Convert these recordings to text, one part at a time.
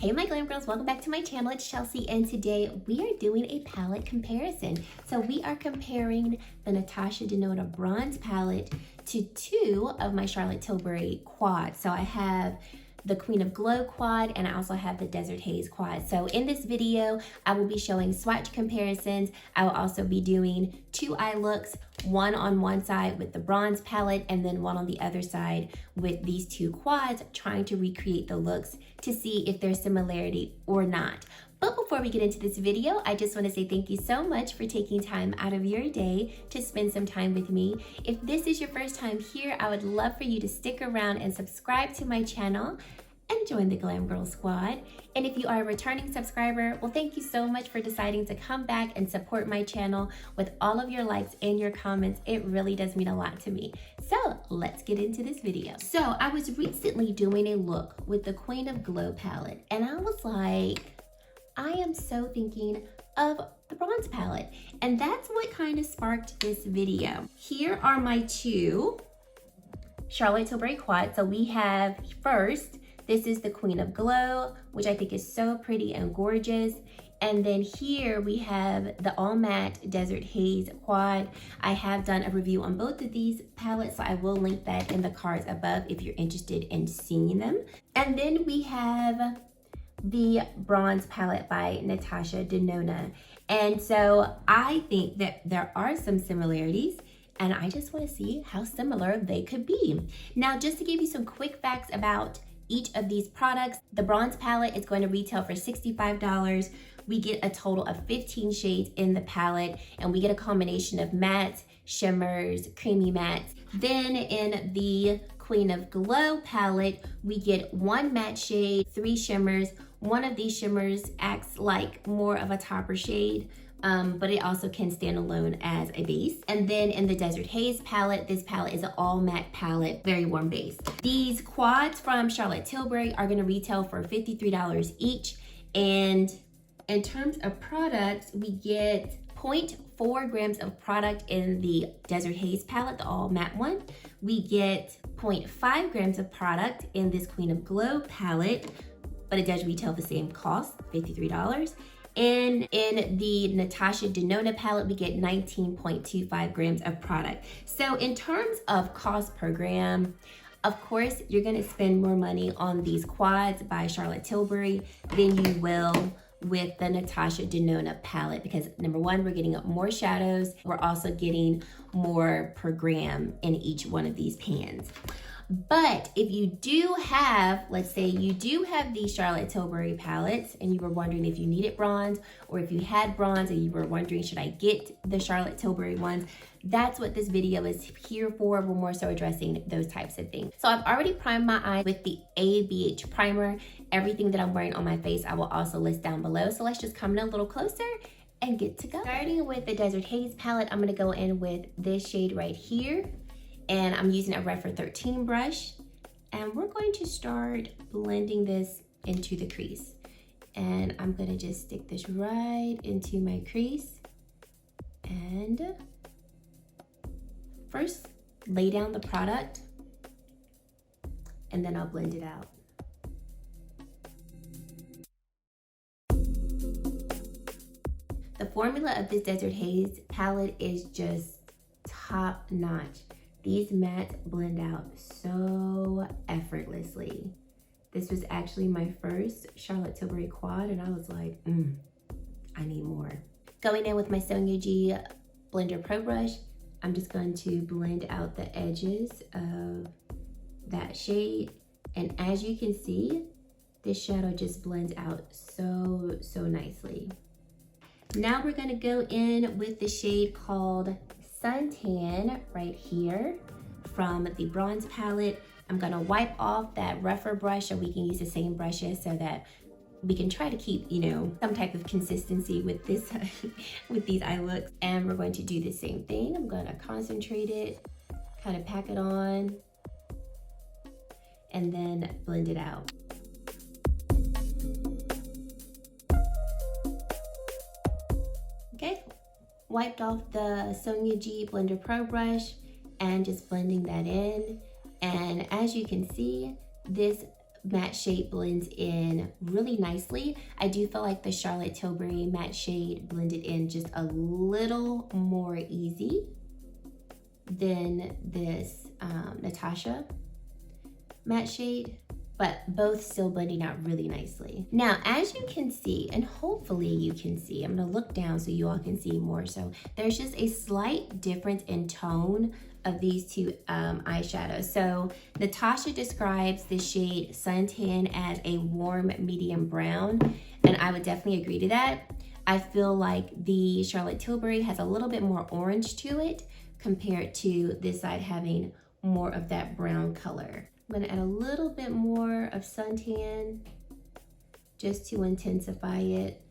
Hey my glam girls, welcome back to my channel. It's Chelsea and today we are doing a palette comparison. So we are comparing the Natasha Denona Bronze Palette to two of my Charlotte Tilbury Quads. So I have the Queen of Glow quad and I also have the Desert Haze quad. So in this video, I will be showing swatch comparisons. I will also be doing two eye looks, one on one side with the bronze palette and then one on the other side with these two quads, trying to recreate the looks to see if there's similarity or not. But before we get into this video, I just want to say thank you so much for taking time out of your day to spend some time with me. If this is your first time here, I would love for you to stick around and subscribe to my channel and join the Glam Girl Squad. And if you are a returning subscriber, well, thank you so much for deciding to come back and support my channel with all of your likes and your comments. It really does mean a lot to me. So let's get into this video. So I was recently doing a look with the Queen of Glow palette and I was like, I am so thinking of the bronze palette. And that's what kind of sparked this video. Here are my two Charlotte Tilbury Quads. So we have first, this is the Queen of Glow, which I think is so pretty and gorgeous. And then here we have the All Matte Desert Haze quad. I have done a review on both of these palettes, so I will link that in the cards above if you're interested in seeing them. And then we have the bronze palette by Natasha Denona. And so I think that there are some similarities and I just want to see how similar they could be. Now, just to give you some quick facts about each of these products, the bronze palette is going to retail for $65. We get a total of 15 shades in the palette and we get a combination of mattes, shimmers, creamy mattes. Then in the Queen of Glow palette, we get one matte shade, 3 shimmers. One of these shimmers acts like more of a topper shade, but it also can stand alone as a base. And then in the Desert Haze palette, this palette is an all matte palette, very warm base. These quads from Charlotte Tilbury are gonna retail for $53 each. And in terms of products, we get 0.4 grams of product in the Desert Haze palette, the all matte one. We get 0.5 grams of product in this Queen of Glow palette, but it does retail the same cost, $53. And in the Natasha Denona palette, we get 19.25 grams of product. So in terms of cost per gram, of course, you're gonna spend more money on these quads by Charlotte Tilbury than you will with the Natasha Denona palette because number one, we're getting more shadows. We're also getting more per gram in each one of these pans. But if you do have, let's say you do have these Charlotte Tilbury palettes and you were wondering if you needed bronze or if you had bronze and you were wondering, should I get the Charlotte Tilbury ones? That's what this video is here for. We're more so addressing those types of things. So I've already primed my eyes with the ABH primer. Everything that I'm wearing on my face, I will also list down below. So let's just come in a little closer and get to go. Starting with the Desert Haze palette, I'm gonna go in with this shade right here. And I'm using a Redford 13 brush. And we're going to start blending this into the crease. And I'm gonna just stick this right into my crease. And first, lay down the product. And then I'll blend it out. The formula of this Desert Haze palette is just top notch. These mattes blend out so effortlessly. This was actually my first Charlotte Tilbury quad and I was like, I need more. Going in with my Sonia G Blender Pro Brush, I'm just going to blend out the edges of that shade. And as you can see, this shadow just blends out so nicely. Now we're gonna go in with the shade called Suntan right here from the bronze palette. I'm gonna wipe off that rougher brush so we can use the same brushes so that we can try to keep, you know, some type of consistency with this with these eye looks. And we're going to do the same thing. I'm gonna concentrate it, kind of pack it on, and then blend it out. Okay. Wiped off the Sonia G Blender Pro brush and just blending that in. And as you can see, this matte shade blends in really nicely. I do feel like the Charlotte Tilbury matte shade blended in just a little more easy than this Natasha matte shade, but both still blending out really nicely. Now, as you can see, and hopefully you can see, I'm gonna look down so you all can see more. So there's just a slight difference in tone of these two eyeshadows. So Natasha describes the shade Suntan as a warm medium brown, and I would definitely agree to that. I feel like the Charlotte Tilbury has a little bit more orange to it compared to this side having more of that brown color. I'm gonna add a little bit more of Suntan just to intensify it.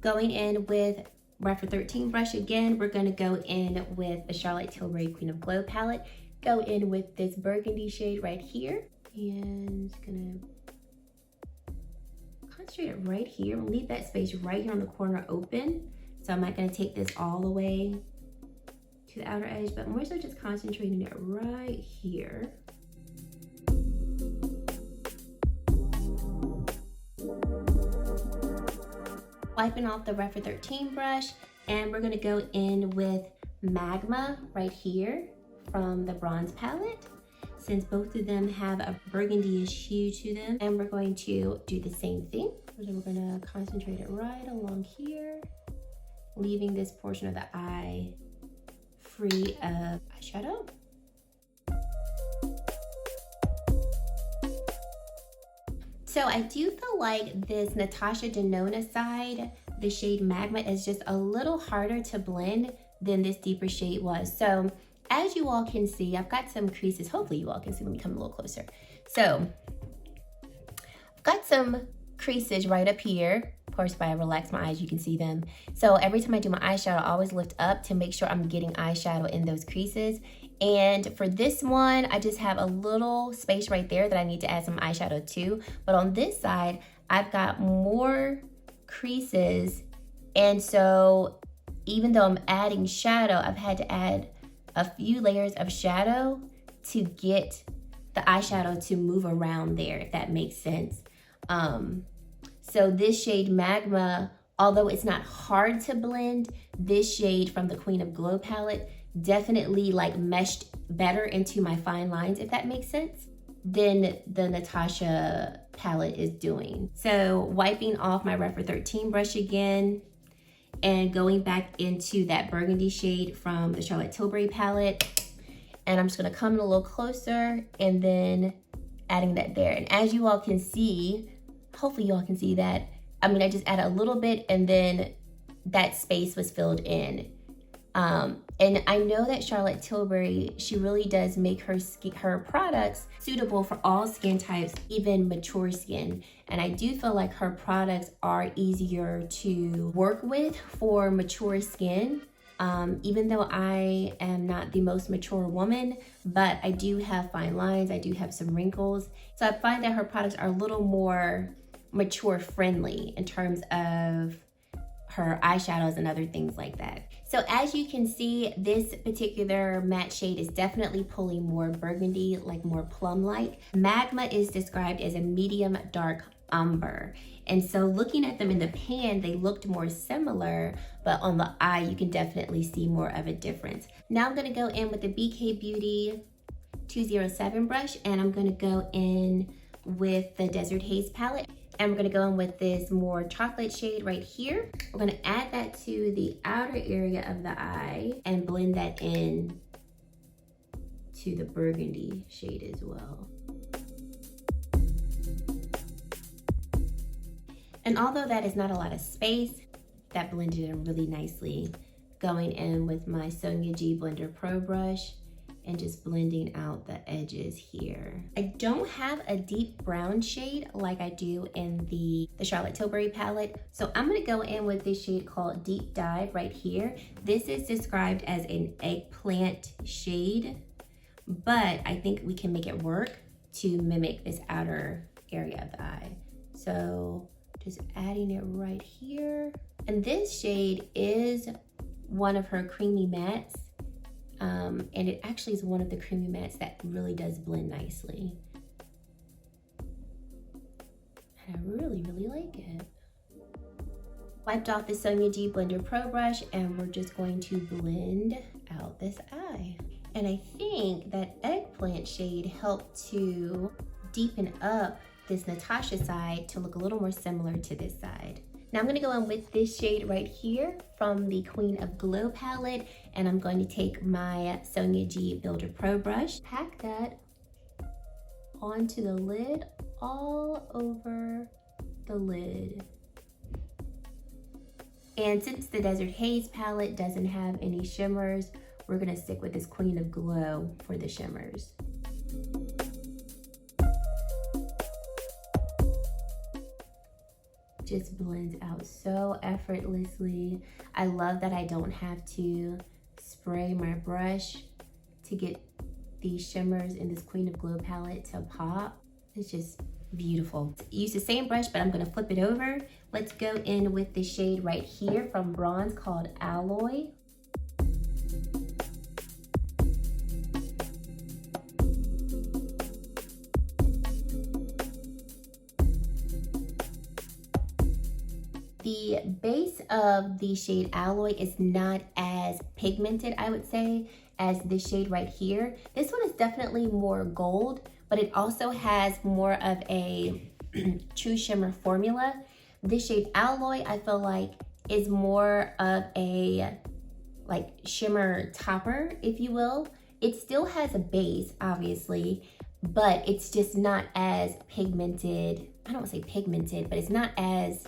Going in with Rapper 13 brush again, we're gonna go in with the Charlotte Tilbury Queen of Glow palette. Go in with this burgundy shade right here, and just gonna concentrate it right here. We'll leave that space right here on the corner open. So I'm not gonna take this all the way to the outer edge, but more so just concentrating it right here. Wiping off the Rapper 13 brush, and we're gonna go in with Magma right here from the Bronze Palette, since both of them have a burgundy-ish hue to them. And we're going to do the same thing. So we're gonna concentrate it right along here, leaving this portion of the eye free of eyeshadow. So I do feel like this Natasha Denona side, the shade Magma, is just a little harder to blend than this deeper shade was. So as you all can see, I've got some creases. Hopefully you all can see. Let me come a little closer. So I've got some creases right up here. Of course, if I relax my eyes, you can see them. So every time I do my eyeshadow, I always lift up to make sure I'm getting eyeshadow in those creases. And for this one, I just have a little space right there that I need to add some eyeshadow to. But on this side, I've got more creases. And so even though I'm adding shadow, I've had to add a few layers of shadow to get the eyeshadow to move around there, if that makes sense. So this shade Magma, although it's not hard to blend, this shade from the Queen of Glow palette definitely like meshed better into my fine lines, if that makes sense, than the Natasha palette is doing. So wiping off my Rapper 13 brush again and going back into that burgundy shade from the Charlotte Tilbury palette. And I'm just gonna come in a little closer and then adding that there. And as you all can see, hopefully you all can see that, I mean, I just added a little bit and then that space was filled in. And I know that Charlotte Tilbury, she really does make her products suitable for all skin types, even mature skin. And I do feel like her products are easier to work with for mature skin. Even though I am not the most mature woman, but I do have fine lines, I do have some wrinkles. So I find that her products are a little more mature friendly in terms of her eyeshadows and other things like that. So as you can see, this particular matte shade is definitely pulling more burgundy, like more plum-like. Magma is described as a medium dark umber. And so looking at them in the pan, they looked more similar, but on the eye, you can definitely see more of a difference. Now I'm gonna go in with the BK Beauty 207 brush, and I'm gonna go in with the Desert Haze palette. And we're gonna go in with this more chocolate shade right here. We're gonna add that to the outer area of the eye and blend that in to the burgundy shade as well. And although that is not a lot of space, that blended in really nicely. Going in with my Sonia G Blender Pro brush and just blending out the edges here. I don't have a deep brown shade like I do in the Charlotte Tilbury palette, so I'm gonna go in with this shade called Deep Dive right here. This is described as an eggplant shade, but I think we can make it work to mimic this outer area of the eye. So just adding it right here. And this shade is one of her creamy mattes. And it actually is one of the creamy mattes that really does blend nicely. and I really, really like it. Wiped off the Sonia G Blender Pro Brush, and we're just going to blend out this eye. And I think that eggplant shade helped to deepen up this Natasha side to look a little more similar to this side. Now I'm gonna go in with this shade right here from the Queen of Glow palette, and I'm going to take my Sonia G Builder Pro Brush, pack that onto the lid, all over the lid. And since the Desert Haze palette doesn't have any shimmers, we're gonna stick with this Queen of Glow for the shimmers. Just blends out so effortlessly. I love that I don't have to spray my brush to get these shimmers in this Queen of Glow palette to pop. It's just beautiful. Use the same brush, but I'm gonna flip it over. Let's go in with the shade right here from Bronze called Alloy. The base of the shade Alloy is not as pigmented, I would say, as this shade right here. This one is definitely more gold, but it also has more of a true shimmer formula. This shade Alloy, I feel like, is more of a like shimmer topper, if you will. It still has a base, obviously, but it's just not as pigmented. I don't want to say pigmented, but it's not as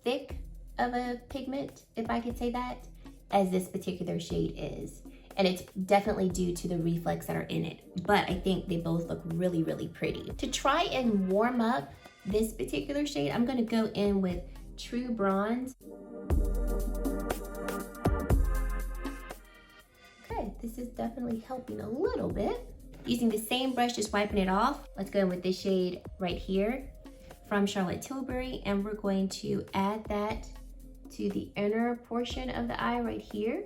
thick of a pigment, if I could say that, as this particular shade is. And it's definitely due to the reflex that are in it. But I think they both look really, really pretty. To try and warm up this particular shade, I'm gonna go in with True Bronze. Okay, this is definitely helping a little bit. Using the same brush, just wiping it off. Let's go in with this shade right here from Charlotte Tilbury, and we're going to add that to the inner portion of the eye right here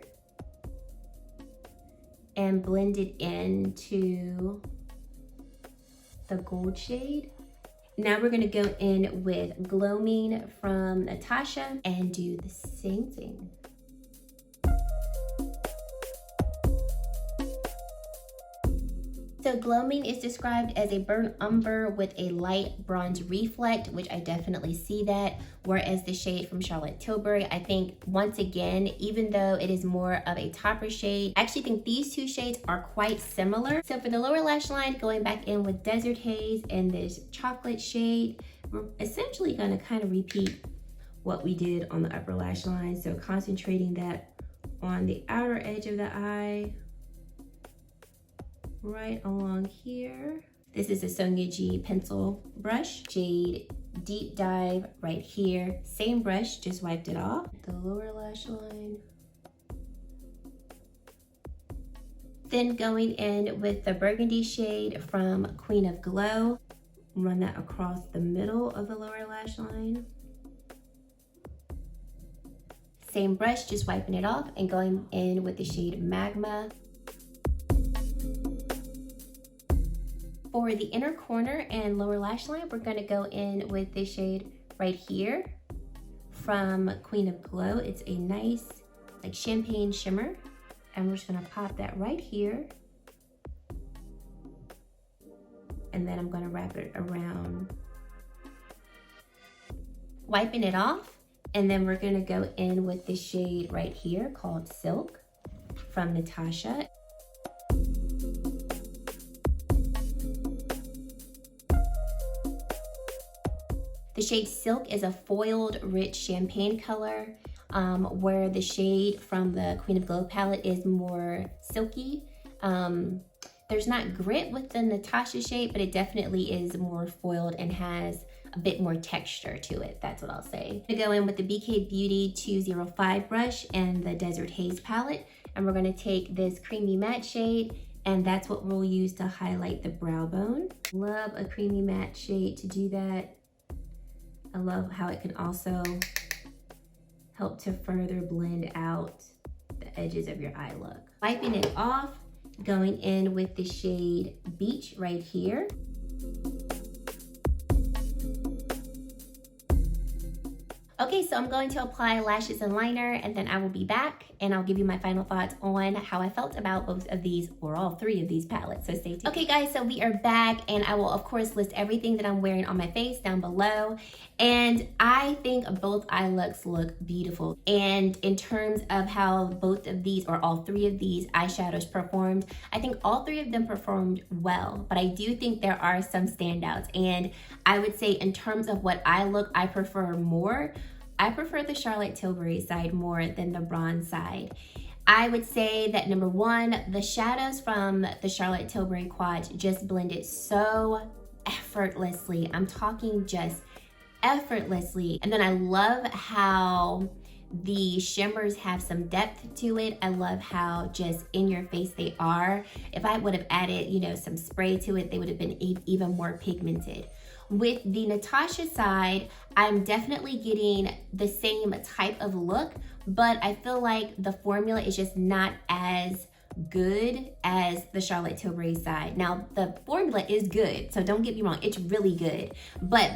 and blend it into the gold shade. Now we're gonna go in with Gloaming from Natasha and do the same thing. So Gloaming is described as a burnt umber with a light bronze reflect, which I definitely see that. Whereas the shade from Charlotte Tilbury, I think once again, even though it is more of a topper shade, I actually think these two shades are quite similar. So for the lower lash line, going back in with Desert Haze and this chocolate shade, we're essentially gonna kind of repeat what we did on the upper lash line. So concentrating that on the outer edge of the eye, right along here. This is a Sonia G pencil brush, shade Deep Dive right here. Same brush, just wiped it off. The lower lash line. Then going in with the burgundy shade from Queen of Glow. Run that across the middle of the lower lash line. Same brush, just wiping it off and going in with the shade Magma. For the inner corner and lower lash line, we're gonna go in with this shade right here from Queen of Glow. It's a nice like champagne shimmer. And we're just gonna pop that right here. And then I'm gonna wrap it around. Wiping it off. And then we're gonna go in with this shade right here called Silk from Natasha. The shade Silk is a foiled, rich champagne color, where the shade from the Queen of Glow palette is more silky. There's not grit with the Natasha shade, but it definitely is more foiled and has a bit more texture to it. That's what I'll say. I'm gonna go in with the BK Beauty 205 brush and the Desert Haze palette, and we're gonna take this creamy matte shade, and that's what we'll use to highlight the brow bone. Love a creamy matte shade to do that. I love how it can also help to further blend out the edges of your eye look. Wiping it off, going in with the shade Beach right here. Okay, so I'm going to apply lashes and liner, and then I will be back and I'll give you my final thoughts on how I felt about both of these, or all three of these palettes, so stay tuned. Okay guys, so we are back, and I will of course list everything that I'm wearing on my face down below. And I think both eye looks look beautiful. And in terms of how both of these, or all three of these eyeshadows performed, I think all three of them performed well, but I do think there are some standouts. And I would say in terms of what eye look I prefer more, I prefer the Charlotte Tilbury side more than the bronze side. I would say that number one, the shadows from the Charlotte Tilbury Quads just blended so effortlessly. I'm talking just effortlessly. And then I love how the shimmers have some depth to it. I love how just in your face they are. If I would have added, you know, some spray to it, they would have been even more pigmented. With the Natasha side, I'm definitely getting the same type of look, but I feel like the formula is just not as good as the Charlotte Tilbury side. Now, the formula is good, so don't get me wrong, it's really good, but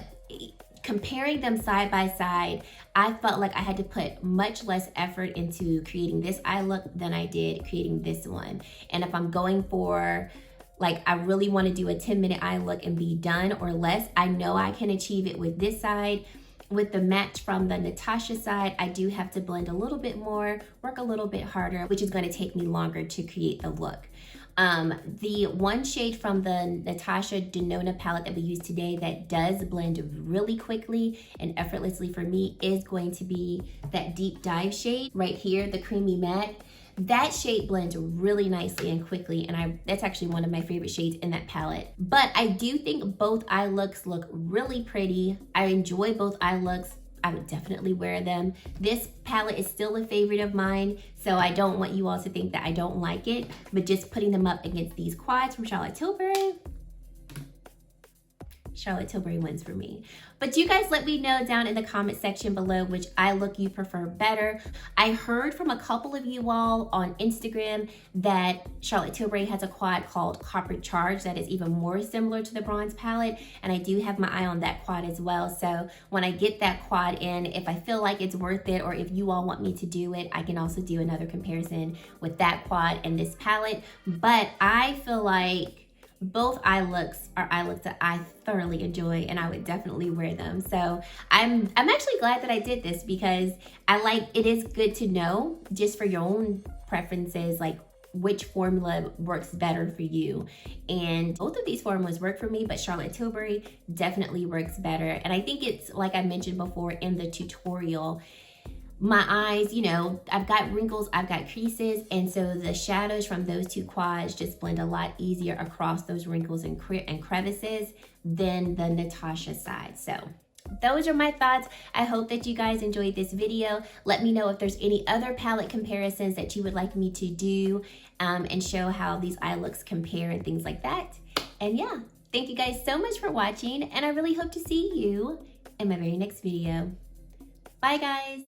comparing them side by side, I felt like I had to put much less effort into creating this eye look than I did creating this one. And if I'm going for, like, I really want to do a 10-minute eye look and be done or less, I know I can achieve it with this side. With the match from the Natasha side, I do have to blend a little bit more, work a little bit harder, which is going to take me longer to create the look. The one shade from the Natasha Denona palette that we used today that does blend really quickly and effortlessly for me is going to be that deep dive shade right here, the creamy matte. That shade blends really nicely and quickly, and that's actually one of my favorite shades in that palette. But I do think both eye looks look really pretty. I enjoy both eye looks. I would definitely wear them. This palette is still a favorite of mine, so I don't want you all to think that I don't like it, but just putting them up against these quads from Charlotte Tilbury, Charlotte Tilbury wins for me. But you guys let me know down in the comment section below which eye look you prefer better. I heard from a couple of you all on Instagram that Charlotte Tilbury has a quad called Copper Charge that is even more similar to the bronze palette, and I do have my eye on that quad as well. So when I get that quad in, if I feel like it's worth it, or if you all want me to do it, I can also do another comparison with that quad and this palette. But I feel like both eye looks are eye looks that I thoroughly enjoy, and I would definitely wear them. So I'm actually glad that I did this, because it is good to know just for your own preferences, like which formula works better for you. And both of these formulas work for me, but Charlotte Tilbury definitely works better. And I think it's like I mentioned before in the tutorial, my eyes, you know, I've got wrinkles, I've got creases, and so the shadows from those two quads just blend a lot easier across those wrinkles and crevices than the Natasha side. So those are my thoughts. I hope that you guys enjoyed this video. Let me know if there's any other palette comparisons that you would like me to do, and show how these eye looks compare and things like that. And yeah, thank you guys so much for watching, and I really hope to see you in my very next video. Bye guys.